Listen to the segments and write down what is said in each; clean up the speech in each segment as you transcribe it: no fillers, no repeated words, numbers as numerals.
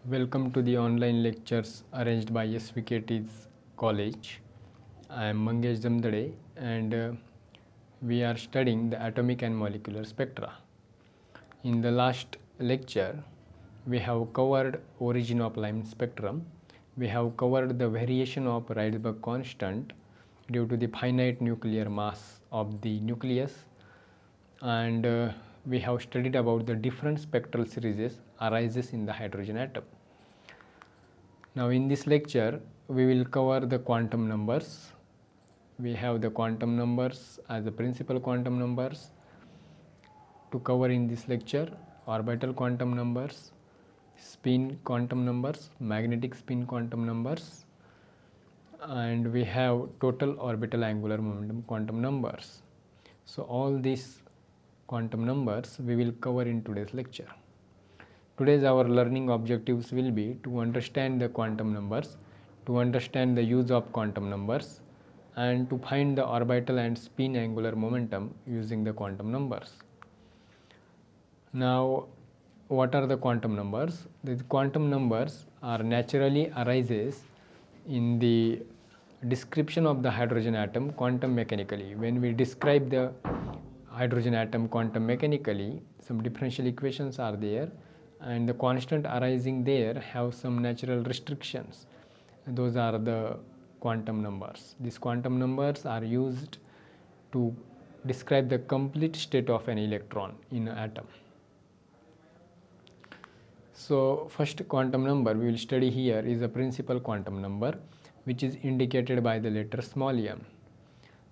Welcome to the online lectures arranged by S.V.K.T's college. I am Mangesh Jamdhade and we are studying the atomic and molecular spectra. In the last lecture, we have covered origin of line spectrum. We have covered the variation of Rydberg constant due to the finite nuclear mass of the nucleus, and we have studied about the different spectral series arises in the hydrogen atom. Now in this lecture we will cover the quantum numbers. We have the quantum numbers as the principal quantum numbers to cover in this lecture: orbital quantum numbers, spin quantum numbers, magnetic spin quantum numbers, and we have total orbital angular momentum quantum numbers. So all these quantum numbers we will cover in today's lecture. Today's our learning objectives will be to understand the quantum numbers, to understand the use of quantum numbers, and to find the orbital and spin angular momentum using the quantum numbers. Now, what are the quantum numbers? The quantum numbers are naturally arises in the description of the hydrogen atom quantum mechanically. When we describe the hydrogen atom quantum mechanically, some differential equations are there, and the constant arising there have some natural restrictions. Those are the quantum numbers. These quantum numbers are used to describe the complete state of an electron in an atom. So first quantum number we will study here is a principal quantum number, which is indicated by the letter small m.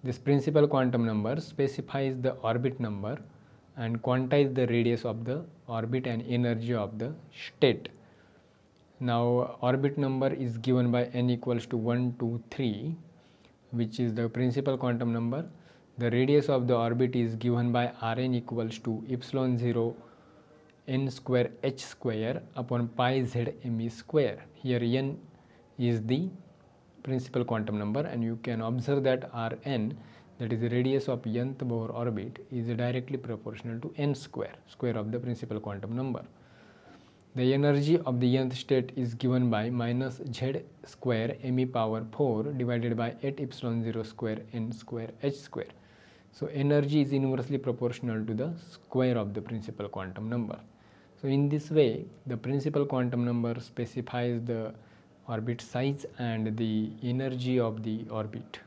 This principal quantum number specifies the orbit number and quantize the radius of the orbit and energy of the state. Now orbit number is given by n equals to 1, 2, 3, which is the principal quantum number. The radius of the orbit is given by Rn equals to epsilon 0 n square h square upon pi z m e square. Here n is the principal quantum number, and you can observe that Rn, that is the radius of nth Bohr orbit, is directly proportional to n square, square of the principal quantum number. The energy of the nth state is given by minus z square m e power 4 divided by 8 epsilon 0 square n square h square. So energy is inversely proportional to the square of the principal quantum number. So in this way, the principal quantum number specifies the orbit size and the energy of the orbit.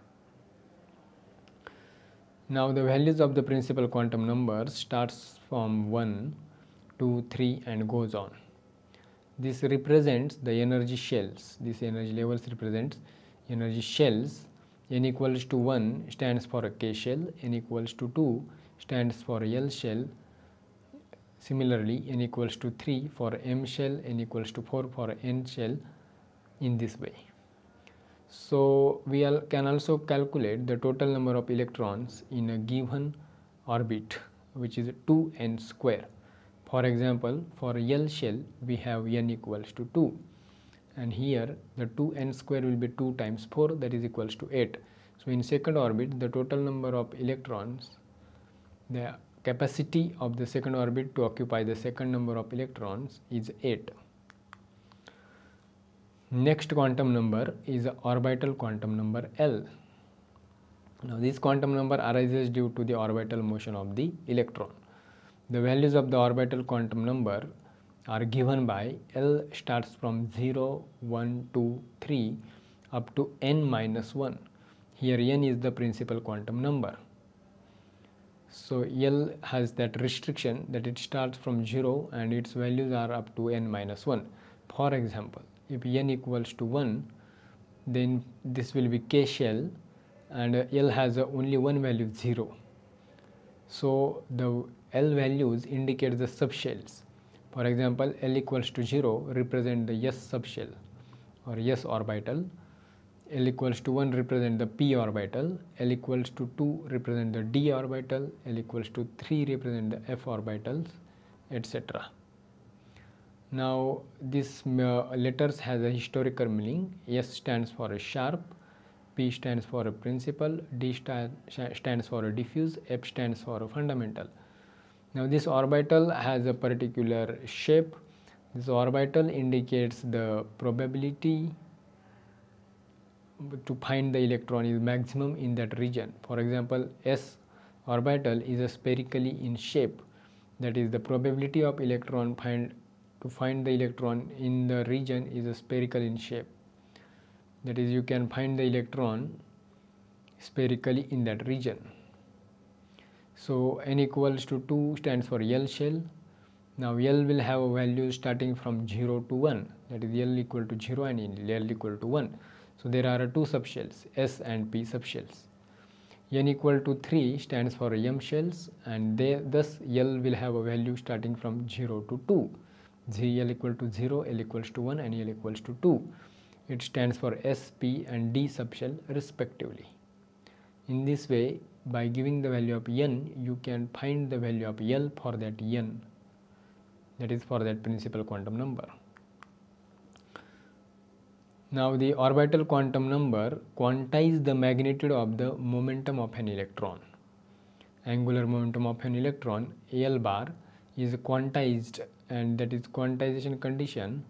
Now the values of the principal quantum number starts from 1, 2, 3 and goes on. This represents the energy shells. This energy levels represents energy shells. N equals to 1 stands for a K shell, n equals to 2 stands for a L shell. Similarly, n equals to 3 for M shell, n equals to 4 for N shell, in this way. So we can also calculate the total number of electrons in a given orbit, which is 2n square. For example, for L shell we have n equals to 2, and here the 2n square will be 2 times 4, that is equals to 8. So in second orbit, the total number of electrons, the capacity of the second orbit to occupy the second number of electrons is 8. Next quantum number is orbital quantum number L. Now this quantum number arises due to the orbital motion of the electron. The values of the orbital quantum number are given by L starts from 0, 1, 2, 3 up to n minus 1. Here n is the principal quantum number. So L has that restriction that it starts from 0 and its values are up to n minus 1. For example, if n equals to 1, then this will be K shell, and L has only one value, 0. So the L values indicate the subshells. For example, L equals to 0 represent the S subshell or S orbital. L equals to 1 represent the p orbital, L equals to 2 represent the d orbital, L equals to 3 represent the f orbitals, etc. Now this letters has a historical meaning. S stands for a sharp, P stands for a principal, D stands for a diffuse, F stands for a fundamental. Now this orbital has a particular shape. This orbital indicates the probability to find the electron is maximum in that region. For example, S orbital is a spherically in shape, that is the probability of electron to find the electron in the region is a spherical in shape, that is you can find the electron spherically in that region. So n equals to 2 stands for L shell. Now L will have a value starting from 0 to 1, that is L equal to 0 and L equal to 1. So there are two subshells, S and P subshells. N equal to 3 stands for M shells, and thus L will have a value starting from 0 to 2. L equal to 0, L equals to 1 and L equals to 2. It stands for S, P and D subshell respectively. In this way, by giving the value of N, you can find the value of L for that N, that is for that principal quantum number. Now the orbital quantum number quantize the magnitude of the momentum of an electron. Angular momentum of an electron, L bar, is quantized, and that is quantization condition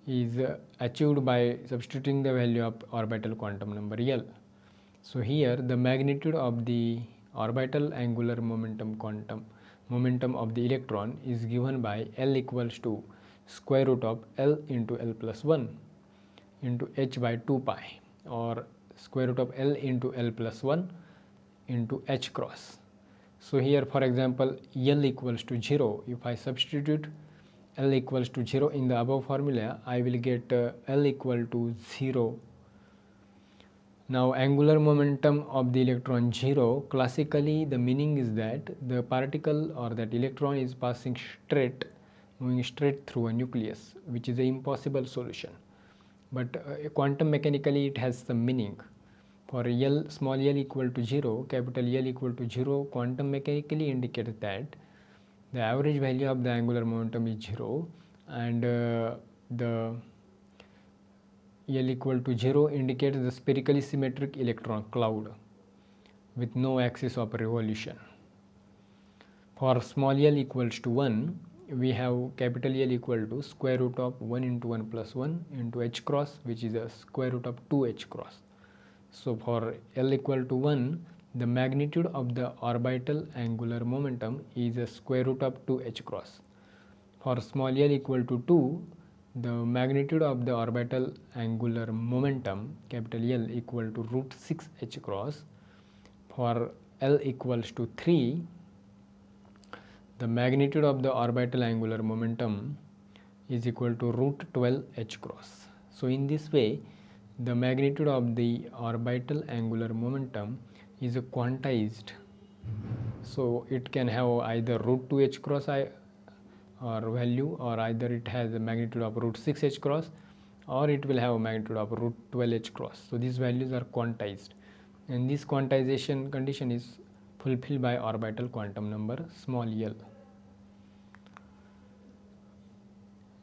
is achieved by substituting the value of orbital quantum number L. So here the magnitude of the orbital angular momentum of the electron is given by L equals to square root of L into L plus 1 into h by 2 pi, or square root of L into L plus 1 into h cross. So here for example L equals to 0, if I substitute L equals to 0 in the above formula, I will get L equal to 0. Now angular momentum of the electron 0, classically the meaning is that the particle or that electron is moving straight through a nucleus, which is an impossible solution. But quantum mechanically it has some meaning. For L, small l equal to 0, capital L equal to 0, quantum mechanically indicates that the average value of the angular momentum is 0, and the L equal to 0 indicates the spherically symmetric electron cloud with no axis of revolution. For small l equals to 1, we have capital L equal to square root of 1 into 1 plus 1 into h cross, which is a square root of 2h cross. So for L equal to 1, the magnitude of the orbital angular momentum is a square root of 2h cross. For small l equal to 2, the magnitude of the orbital angular momentum, capital L, equal to root 6h cross. For L equals to 3, the magnitude of the orbital angular momentum is equal to root 12h cross. So in this way, the magnitude of the orbital angular momentum is quantized. So it can have either root 2h cross or value, or either it has a magnitude of root 6h cross, or it will have a magnitude of root 12h cross. So these values are quantized, and this quantization condition is fulfilled by orbital quantum number small l.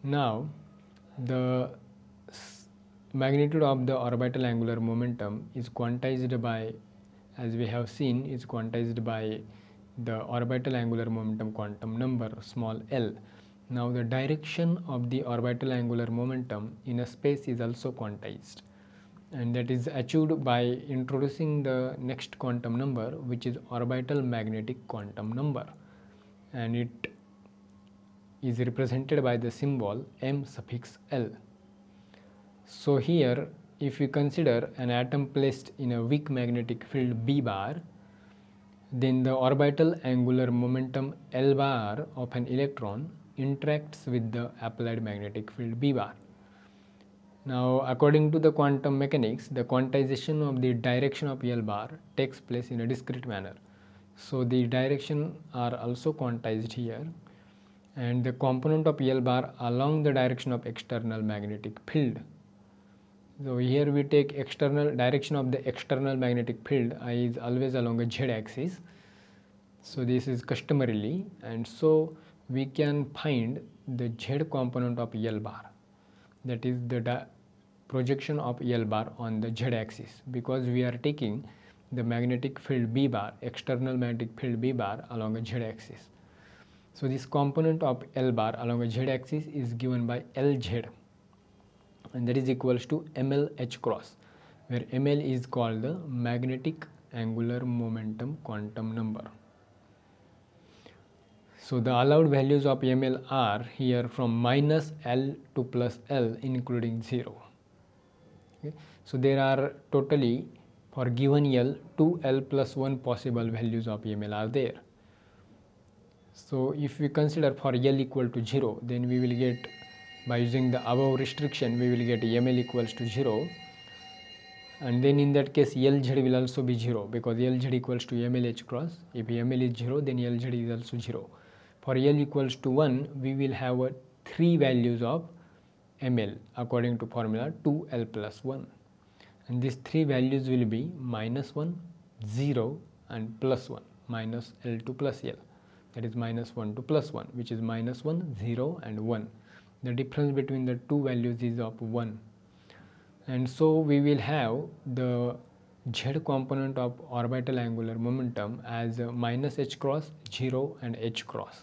Now the magnitude of the orbital angular momentum is quantized by, as we have seen, is quantized by the orbital angular momentum quantum number small l. Now the direction of the orbital angular momentum in a space is also quantized, and that is achieved by introducing the next quantum number, which is orbital magnetic quantum number, and it is represented by the symbol m suffix l. So here, if we consider an atom placed in a weak magnetic field B bar, then the orbital angular momentum L bar of an electron interacts with the applied magnetic field B bar. Now according to the quantum mechanics, the quantization of the direction of L bar takes place in a discrete manner. So the direction are also quantized here, and the component of L bar along the direction of external magnetic field. So here we take external direction of the external magnetic field is always along a z axis. So this is customarily, and so we can find the z component of L bar, that is the projection of L bar on the z axis, because we are taking the magnetic field B bar, external magnetic field B bar along a z axis. So this component of L bar along a z axis is given by Lz, and that is equals to ml h cross, where ml is called the magnetic angular momentum quantum number. So the allowed values of ml are here from minus L to plus L including 0. Okay. So there are totally, for given L, 2L plus 1 possible values of ml are there. So if we consider for L equal to 0, then we will get, by using the above restriction, we will get ml equals to 0, and then in that case Lz will also be 0, because Lz equals to ml h cross. If ml is 0, then Lz is also 0. For L equals to 1, we will have 3 values of ml according to formula 2L plus 1, and these 3 values will be minus 1, 0 and plus 1, minus L to plus L, that is minus 1 to plus 1, which is minus 1, 0 and 1. The difference between the two values is of 1, and so we will have the z component of orbital angular momentum as minus h cross, 0 and h cross.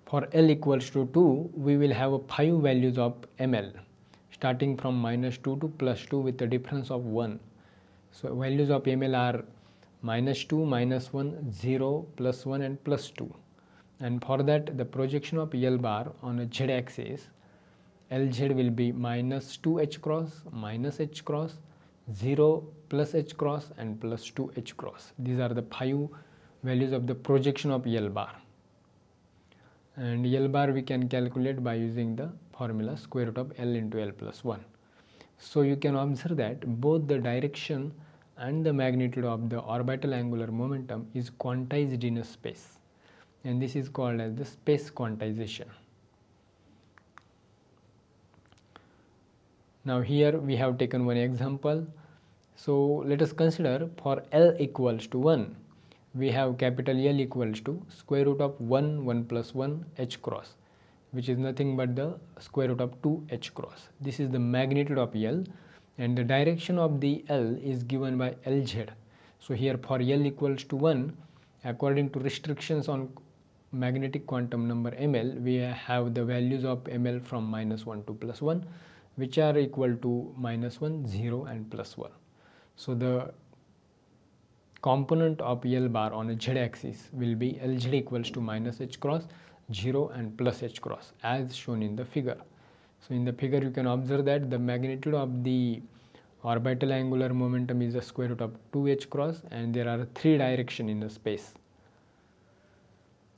For L equals to 2, we will have 5 values of ml starting from minus 2 to plus 2 with a difference of 1. So values of ml are minus 2, minus 1, 0, plus 1 and plus 2. And for that, the projection of L bar on a z axis, Lz will be minus 2h cross, minus h cross, 0, plus h cross and plus 2h cross. These are the 5 values of the projection of L bar. And L bar we can calculate by using the formula square root of L into L plus 1. So you can observe that both the direction and the magnitude of the orbital angular momentum is quantized in a space, and this is called as the space quantization. Now here we have taken one example. So let us consider for L equals to 1, we have capital L equals to square root of 1, 1 plus 1 h cross, which is nothing but the square root of 2 h cross. This is the magnitude of L, and the direction of the L is given by Lz. So here for L equals to 1, according to restrictions on magnetic quantum number ml, we have the values of ml from minus 1 to plus 1, which are equal to minus 1, 0 and plus 1. So the component of L bar on a z axis will be Lz equals to minus h cross, 0 and plus h cross as shown in the figure. So in the figure you can observe that the magnitude of the orbital angular momentum is the square root of 2h cross, and there are 3 directions in the space.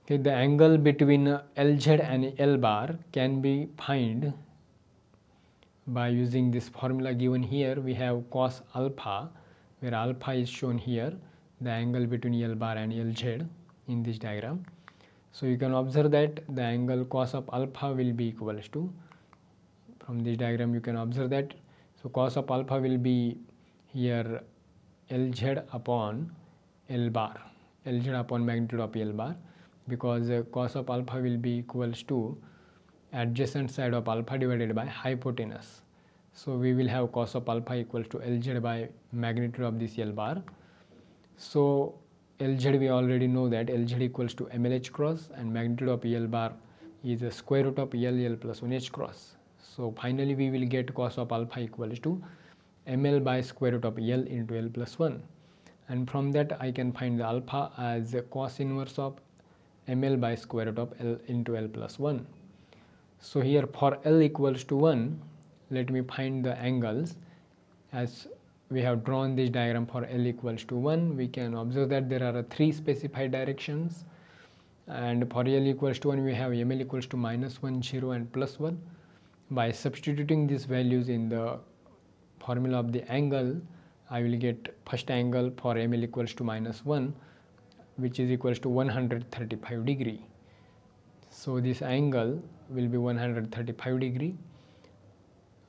Okay, the angle between Lz and L bar can be found by using this formula given here. We have cos alpha, where alpha is shown here, the angle between L bar and Lz in this diagram. So you can observe that the angle cos of alpha will be equals to, from this diagram you can observe that, so cos of alpha will be here Lz upon L bar, Lz upon magnitude of L bar, because cos of alpha will be equals to adjacent side of alpha divided by hypotenuse. So we will have cos of alpha equals to Lz by magnitude of this L bar. So Lz we already know that Lz equals to mlh cross, and magnitude of L bar is a square root of L plus 1h cross. So finally we will get cos of alpha equals to ml by square root of L into L plus 1, and from that I can find the alpha as a cos inverse of ml by square root of L into L plus 1. So here for L equals to 1, let me find the angles. As we have drawn this diagram for L equals to 1, we can observe that there are 3 specified directions, and for L equals to 1 we have ml equals to minus 1, 0 and plus 1. By substituting these values in the formula of the angle, I will get first angle for ml equals to minus 1, which is equals to 135 degree. So this angle will be 135 degree,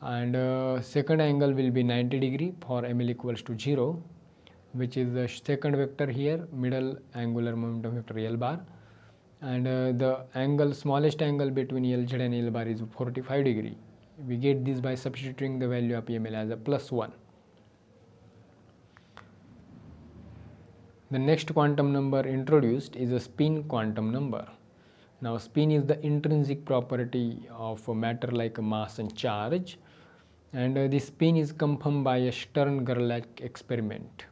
and second angle will be 90 degree for ml equals to 0, which is the second vector here, middle angular momentum vector L bar, and the angle, smallest angle between Lz and L bar is 45 degree. We get this by substituting the value of ml as a plus 1. The next quantum number introduced is a spin quantum number. Now spin is the intrinsic property of a matter like a mass and charge, and the spin is confirmed by a Stern-Gerlach experiment.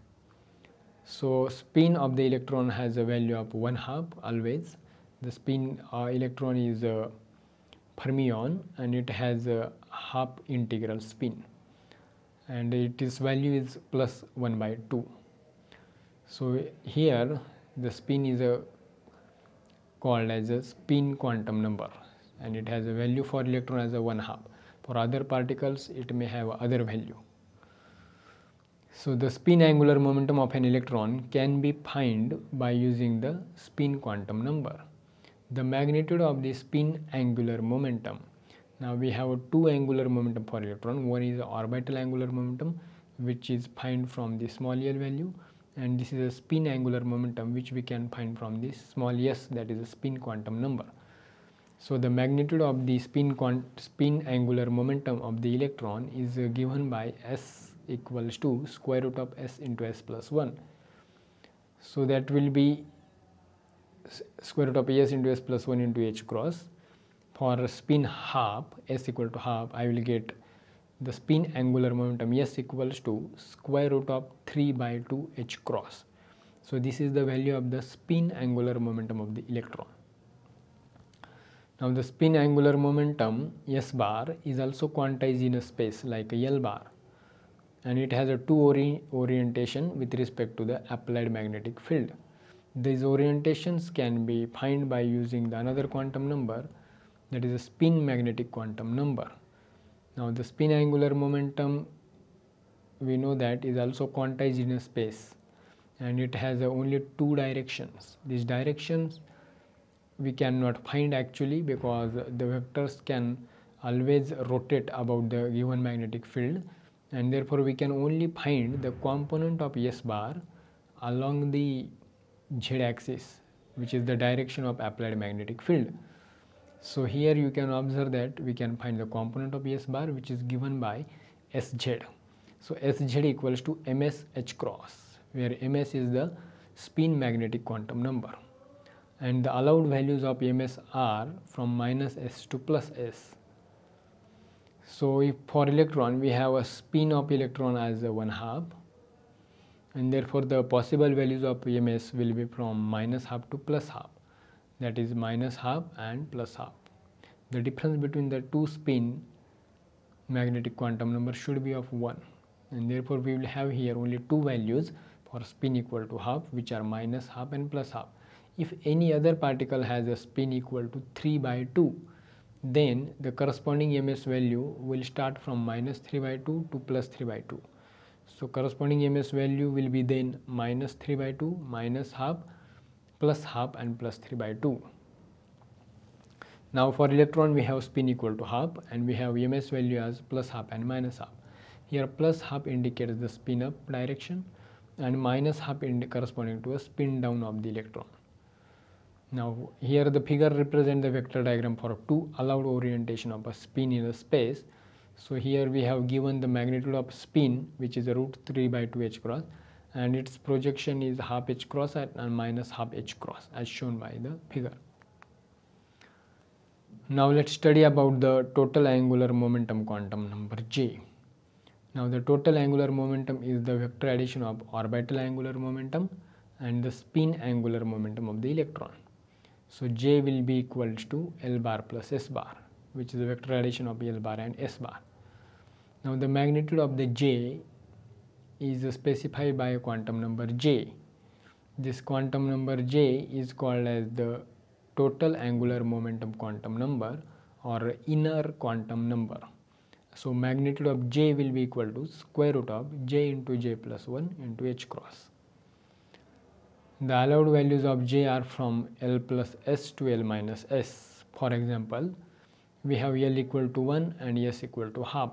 So spin of the electron has a value of 1/2 always. The spin electron is a fermion and it has a half integral spin, and its value is plus 1/2. So here the spin is called as a spin quantum number, and it has a value for electron as a 1/2. For other particles it may have other value. So the spin angular momentum of an electron can be found by using the spin quantum number. The magnitude of the spin angular momentum. Now we have two angular momentum for electron. One is the orbital angular momentum, which is found from the small l value, and this is a spin angular momentum which we can find from this small s, that is a spin quantum number. So the magnitude of the spin angular momentum of the electron is given by s equals to square root of s into s plus 1. So that will be square root of s into s plus 1 into h cross. For spin half, s equal to half, I will get the spin angular momentum s equals to square root of 3/2 h cross. So this is the value of the spin angular momentum of the electron. Now the spin angular momentum s bar is also quantized in a space like a L bar, and it has a two orientation with respect to the applied magnetic field. These orientations can be found by using the another quantum number, that is a spin magnetic quantum number. Now the spin angular momentum, we know that, is also quantized in a space, and it has only two directions. These directions we cannot find actually, because the vectors can always rotate about the given magnetic field, and therefore we can only find the component of s bar along the z axis, which is the direction of applied magnetic field. So here you can observe that we can find the component of s bar, which is given by sz. So sz equals to ms h cross, where ms is the spin magnetic quantum number, and the allowed values of ms are from -s to +s. So if for electron we have a spin of electron as a 1/2, and therefore the possible values of ms will be from -12 to +12, that is -12 and +12. The difference between the two spin magnetic quantum number should be of 1, and therefore we will have here only two values for spin equal to half, which are -12 and +12. If any other particle has a spin equal to 3/2, then the corresponding ms value will start from -3/2 to +3/2. So corresponding ms value will be then -3/2, -12, +12 and +3/2. Now for electron we have spin equal to half, and we have ms value as +12 and -12. Here +12 indicates the spin up direction, and -12 corresponding to a spin down of the electron. Now here the figure represents the vector diagram for two allowed orientation of a spin in a space. So here we have given the magnitude of spin, which is a √3/2 h cross, and its projection is half h cross and -12 h cross, as shown by the figure. Now let's study about the total angular momentum quantum number j. Now the total angular momentum is the vector addition of orbital angular momentum and the spin angular momentum of the electron. So j will be equals to L bar plus S bar, which is the vector addition of L bar and S bar. Now the magnitude of the j is specified by a quantum number j. This quantum number j is called as the total angular momentum quantum number or inner quantum number. So magnitude of j will be equal to square root of j into j plus 1 into h cross. The allowed values of j are from L plus s to L minus s. For example, we have L equal to 1 and s equal to half.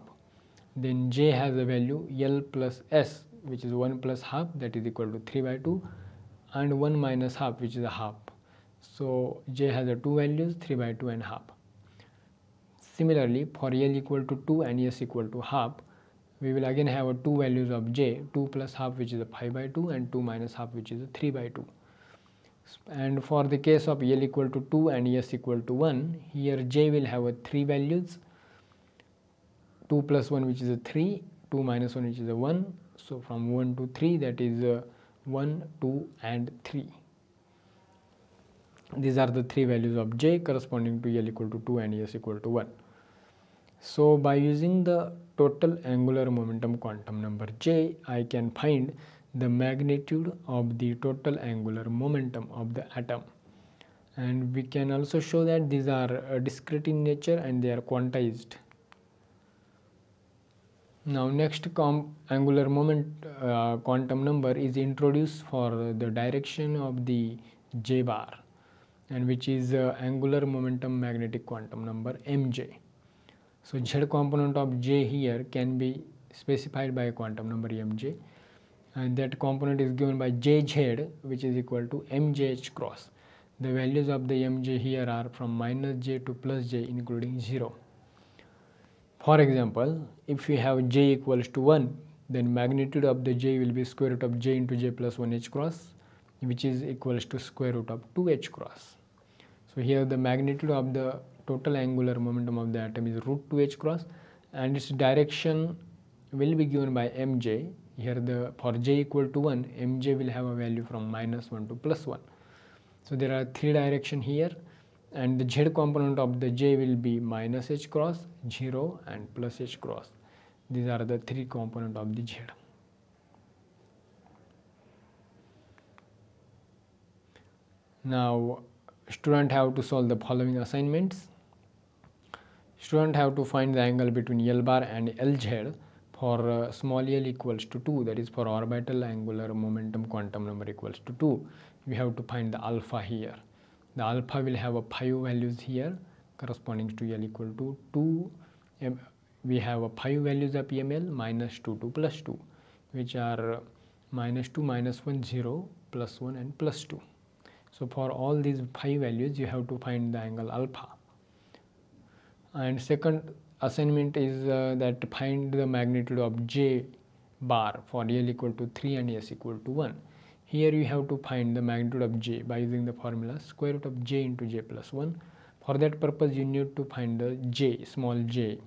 Then j has a value L plus s, which is 1 plus half, that is equal to 3/2, and 1 minus half, which is a half. So j has a two values, 3/2 and half. Similarly, for L equal to 2 and s equal to half, we will again have two values of j, 2 plus half which is a 5 by 2 and 2 minus half which is a 3 by 2. And for the case of L equal to 2 and S equal to 1, here j will have a 3 values, 2 plus 1 which is a 3, 2 minus 1 which is a 1. So from 1 to 3, that is 1, 2 and 3. These are the three values of j corresponding to L equal to 2 and S equal to 1. So by using the total angular momentum quantum number j, I can find the magnitude of the total angular momentum of the atom. And we can also show that these are discrete in nature and they are quantized. Now next angular quantum number is introduced for the direction of the j bar, and which is angular momentum magnetic quantum number mj. So z component of j here can be specified by a quantum number mj, and that component is given by jz, which is equal to mjh cross. The values of the mj here are from minus j to plus j including 0. For example, if we have j equals to 1, then magnitude of the j will be square root of j into j plus 1 h cross, which is equals to square root of 2 h cross. So here the magnitude of the total angular momentum of the atom is root 2 h cross, and its direction will be given by mj. Here for j equal to 1, mj will have a value from minus 1 to plus 1. So there are three directions here, and the z component of the j will be minus h cross, 0 and plus h cross. These are the three components of the z. Now student have to solve the following assignments. Student have to find the angle between L bar and Lz for small l equals to 2, that is for orbital angular momentum quantum number equals to 2. We have to find the alpha here. The alpha will have a 5 values here corresponding to L equal to 2. We have a 5 values of ml, minus 2 to plus 2, which are minus 2, minus 1, 0, plus 1 and plus 2. So for all these 5 values you have to find the angle alpha. And second assignment is that find the magnitude of j bar for L equal to 3 and S equal to 1. Here you have to find the magnitude of j by using the formula square root of j into j plus 1. For that purpose you need to find the j, small j,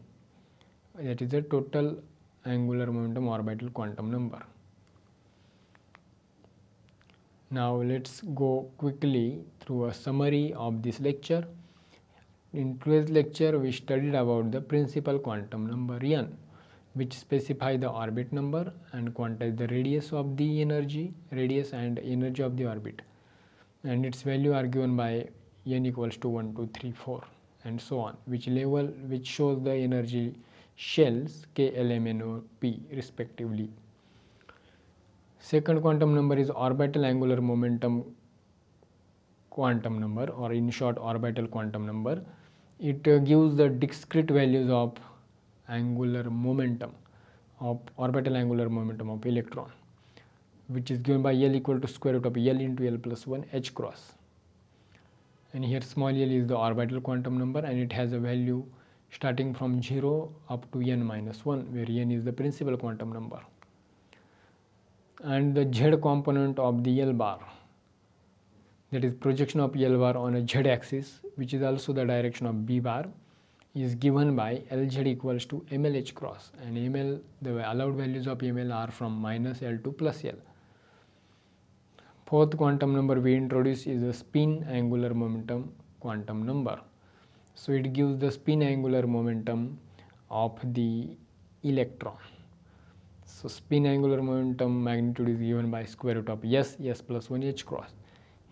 that is the total angular momentum orbital quantum number. Now let's go quickly through a summary of this lecture. In today's lecture we studied about the principal quantum number n, which specify the orbit number and quantize the radius of the radius and energy of the orbit, and its value are given by n equals to 1, 2, 3, 4 and so on, which shows the energy shells k, l, m, n, o, p respectively. Second quantum number is orbital angular momentum quantum number, or in short orbital quantum number. It gives the discrete values of angular momentum of orbital angular momentum of electron, which is given by L equal to square root of L into L plus 1 h cross. And here small l is the orbital quantum number, and it has a value starting from 0 up to n minus 1, where n is the principal quantum number. And the z component of the L bar, that is projection of L bar on a z axis, which is also the direction of B bar, is given by Lz equals to ml h cross, and ml, the allowed values of ml are from minus L to plus L. Fourth quantum number we introduce is the spin angular momentum quantum number. So it gives the spin angular momentum of the electron. So spin angular momentum magnitude is given by square root of s plus 1 h cross.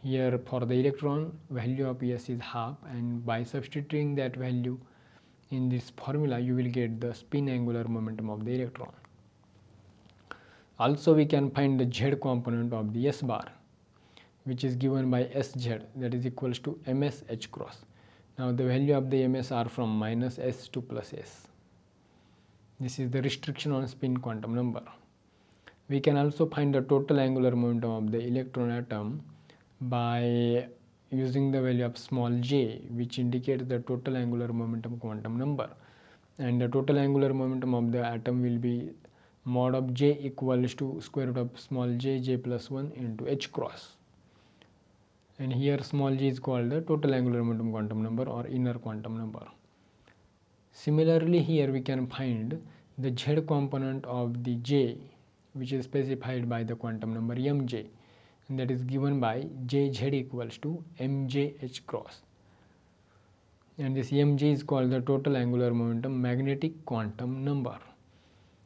Here for the electron, value of s is half, and by substituting that value in this formula you will get the spin angular momentum of the electron. Also we can find the z component of the s bar, which is given by sz, that is equals to ms h cross. Now the value of the ms are from minus s to plus s. This is the restriction on spin quantum number. We can also find the total angular momentum of the electron atom by using the value of small j, which indicates the total angular momentum quantum number, and the total angular momentum of the atom will be mod of j equals to square root of small j plus 1 into h cross, and here small g is called the total angular momentum quantum number or inner quantum number. Similarly, here we can find the z component of the j, which is specified by the quantum number mj, and that is given by jz equals to mjh cross, and this mj is called the total angular momentum magnetic quantum number.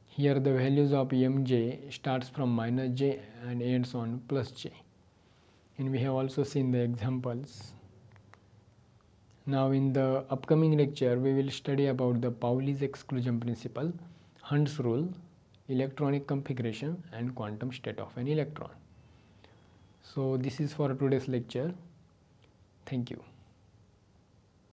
Here the values of mj starts from minus j and ends on plus j, and we have also seen the examples. Now in the upcoming lecture we will study about the Pauli's exclusion principle, Hund's rule, electronic configuration and quantum state of an electron. So this is for today's lecture. Thank you.